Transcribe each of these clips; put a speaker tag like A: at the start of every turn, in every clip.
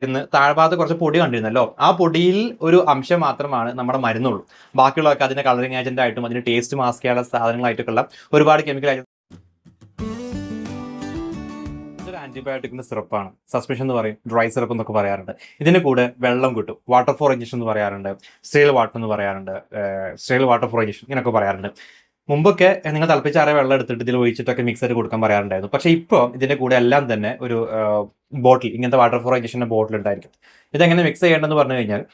A: ഇന്ന് താഴ്ഭാഗത്ത് കുറച്ച് പൊടി കണ്ടിരുന്നല്ലോ, ആ പൊടിയിൽ ഒരു അംശം മാത്രമാണ് നമ്മുടെ മരുന്നുള്ളൂ. ബാക്കിയുള്ളതൊക്കെ അതിന്റെ കളറിംഗ് ഏജന്റ് ആയിട്ടും അതിന് ടേസ്റ്റ് മാസ്ക് ചെയ്യാനുള്ള സാധനങ്ങളായിട്ടൊക്കെ ഉള്ള ഒരുപാട് കെമിക്കൽ. ഇതൊരു ആന്റിബയോട്ടിക്കിന്റെ സിറപ്പാണ്. സസ്പെൻഷൻ എന്ന് പറയും, ഡ്രൈ സിറപ്പ് എന്നൊക്കെ പറയാറുണ്ട്. ഇതിന്റെ കൂടെ വെള്ളം കിട്ടും, വാട്ടർ ഫോർ ഇഞ്ചക്ഷൻ എന്ന് പറയാറുണ്ട്, സ്റ്റൈൽ വാട്ടർ എന്ന് പറയാറുണ്ട്, സ്റ്റൈൽ വാട്ടർ ഫോർ ഇഞ്ചക്ഷൻ ഇങ്ങനെയൊക്കെ പറയാറുണ്ട്. മുമ്പൊക്കെ നിങ്ങൾ തിളപ്പിച്ചാറിയ വെള്ളം എടുത്തിട്ട് ഇതിൽ ഒഴിച്ചിട്ടൊക്കെ മിക്സ് ചെയ്ത് കൊടുക്കാൻ പറയാറുണ്ടായിരുന്നു. പക്ഷേ ഇപ്പോൾ ഇതിന്റെ കൂടെ എല്ലാം തന്നെ ഒരു ബോട്ടിൽ, ഇങ്ങനത്തെ വാട്ടർ ഫോർ ഇഞ്ചക്ഷന്റെ ബോട്ടിൽ ഉണ്ടായിരിക്കും. ഇതെങ്ങനെ മിക്സ് ചെയ്യേണ്ടതെന്ന് പറഞ്ഞു കഴിഞ്ഞാൽ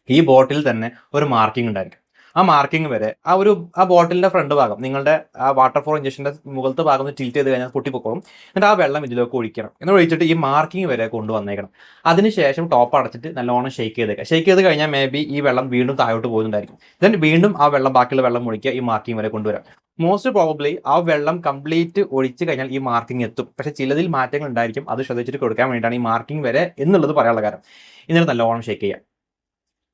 A: ഈ ബോട്ടിൽ തന്നെ ഒരു മാർക്കിംഗ് ഉണ്ടായിരിക്കും. ആ മാർക്കിംഗ് വരെ ആ ബോട്ടിലിന്റെ ഫ്രണ്ട് ഭാഗം, നിങ്ങളുടെ ആ വാട്ടർ ഫോർ ഇഞ്ചക്ഷന്റെ മുകളിലത്തെ ഭാഗം ഒന്ന് ടിൽറ്റ് ചെയ്ത് കഴിഞ്ഞാൽ പൊട്ടിപ്പൊക്കോളും. എന്നിട്ട് ആ വെള്ളം ഇതിലേക്ക് ഒഴിക്കണം. എന്നിട്ട് ഒഴിച്ചിട്ട് ഈ മാർക്കിംഗ് വരെ കൊണ്ടുവന്നേക്കണം. അതിനുശേഷം ടോപ്പ് അടച്ചിട്ട് നല്ലോണം ഷെയ്ക്ക് ചെയ്തേക്കുക. ഷെയ്ക്ക് ചെയ്ത് കഴിഞ്ഞാൽ മേ ബി ഈ വെള്ളം വീണ്ടും താഴോട്ട് പോകുന്നുണ്ടായിരിക്കും. ദെൻ വീണ്ടും ആ വെള്ളം, ബാക്കിയുള്ള വെള്ളം ഒഴിക്കുക, ഈ മാർക്കിംഗ് വരെ കൊണ്ടുവരാം. മോസ്റ്റ് പ്രോബബ്ലി ആ വെള്ളം കംപ്ലീറ്റ് ഒഴിച്ച് കഴിഞ്ഞാൽ ഈ മാർക്കിംഗ് എത്തും. പക്ഷേ ചിലതിൽ മാറ്റങ്ങൾ ഉണ്ടായിരിക്കും. അത് ശ്രദ്ധിച്ചിട്ട് കൊടുക്കാൻ വേണ്ടിയിട്ടാണ് ഈ മാർക്കിംഗ് വരെ എന്നുള്ളത് പറയാനുള്ള കാരണം. എന്നിട്ട് നല്ലോണം ഷെയ്ക്ക് ചെയ്യാം.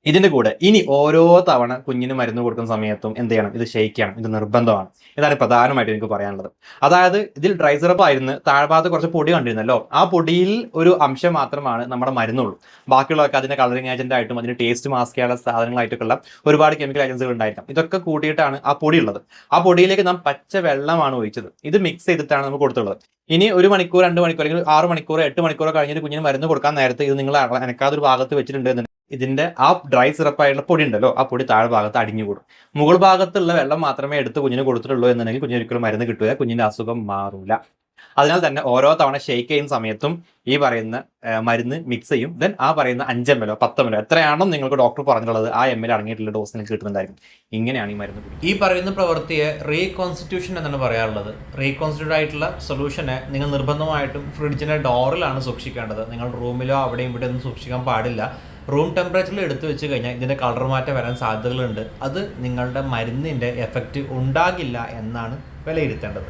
A: ഇതിന്റെ കൂടെ ഇനി ഓരോ തവണ കുഞ്ഞിന് മരുന്ന് കൊടുക്കുന്ന സമയത്തും എന്ത് ചെയ്യണം? ഇത് ഷെയ്ക്ക് ചെയ്യണം. ഇത് നിർബന്ധമാണ്. ഇതാണ് പ്രധാനമായിട്ട് എനിക്ക് പറയാനുള്ളത്. അതായത് ഇതിൽ ഡ്രൈ സിറപ്പ് ആയിരുന്നു, താഴ്ഭാഗത്ത് കുറച്ച് പൊടി കണ്ടിരുന്നല്ലോ, ആ പൊടിയിൽ ഒരു അംശം മാത്രമാണ് നമ്മുടെ മരുന്നുള്ളൂ. ബാക്കിയുള്ളതൊക്കെ അതിന്റെ കളറിംഗ് ഏജന്റ് ആയിട്ടും അതിന് ടേസ്റ്റ് മാസ്ക് ചെയ്യാനുള്ള സാധനങ്ങളായിട്ടൊക്കെ ഉള്ള ഒരുപാട് കെമിക്കൽ ഏജൻസികൾ ഉണ്ടായിരിക്കും. ഇതൊക്കെ കൂട്ടിയിട്ടാണ് ആ പൊടി ഉള്ളത്. ആ പൊടിയിലേക്ക് നാം പച്ച വെള്ളമാണ് ഒഴിച്ചത്. ഇത് മിക്സ് ചെയ്തിട്ടാണ് നമുക്ക് കൊടുത്തുള്ളത്. ഇനി 1 മണിക്കൂർ, 2 മണിക്കൂർ, അല്ലെങ്കിൽ 6 മണിക്കൂർ, 8 മണിക്കൂർ കഴിഞ്ഞിട്ട് കുഞ്ഞിന് മരുന്ന് കൊടുക്കാൻ നേരത്തെ ഇത് നിങ്ങൾ അനക്കാതൊരു ഭാഗത്ത് വെച്ചിട്ടുണ്ട്. ഇതിന്റെ ആ ഡ്രൈ സിറപ്പായിട്ടുള്ള പൊടി ഉണ്ടല്ലോ, ആ പൊടി താഴെ ഭാഗത്ത് അടിഞ്ഞു കൂടും. മുകൾ ഭാഗത്തുള്ള വെള്ളം മാത്രമേ എടുത്ത് കുഞ്ഞിന് കൊടുത്തിട്ടുള്ളൂ എന്നുണ്ടെങ്കിൽ കുഞ്ഞിന് ഒരിക്കലും മരുന്ന് കിട്ടുക, കുഞ്ഞിന്റെ അസുഖം മാറൂല. അതിനാൽ തന്നെ ഓരോ തവണ ഷെയ്ക്ക് ചെയ്യുന്ന സമയത്തും ഈ പറയുന്ന മരുന്ന് മിക്സ് ചെയ്യും. ദെൻ ആ പറയുന്ന 5 ml 10 ml എത്രയാണോ നിങ്ങൾക്ക് ഡോക്ടർ പറഞ്ഞിട്ടുള്ളത് ആ ml അടങ്ങിയിട്ടുള്ള ഡോസ് നിങ്ങൾക്ക് കിട്ടുന്നുണ്ടായിരിക്കും. ഇങ്ങനെയാണ് ഈ മരുന്ന്.
B: ഈ പറയുന്ന പ്രവൃത്തിയെ റീകോൺസ്റ്റിറ്റ്യൂഷൻ എന്നാണ് പറയാറുള്ളത്. റീകോൺസ്റ്റിറ്റ്യൂട്ട് ആയിട്ടുള്ള സൊല്യൂഷനെ നിങ്ങൾ നിർബന്ധമായിട്ടും ഫ്രിഡ്ജിന്റെ ഡോറിലാണ് സൂക്ഷിക്കേണ്ടത്. നിങ്ങൾ റൂമിലോ അവിടെയും ഇവിടെ ഒന്നും സൂക്ഷിക്കാൻ പാടില്ല. റൂം ടെമ്പറേച്ചറിൽ എടുത്തു വെച്ച് കഴിഞ്ഞാൽ ഇതിൻ്റെ കളർ മാറ്റം വരാൻ സാധ്യതകളുണ്ട്. അത് നിങ്ങളുടെ മരുന്നിൻ്റെ എഫക്റ്റ് ഉണ്ടാകില്ല എന്നാണ് വിലയിരുത്തേണ്ടത്.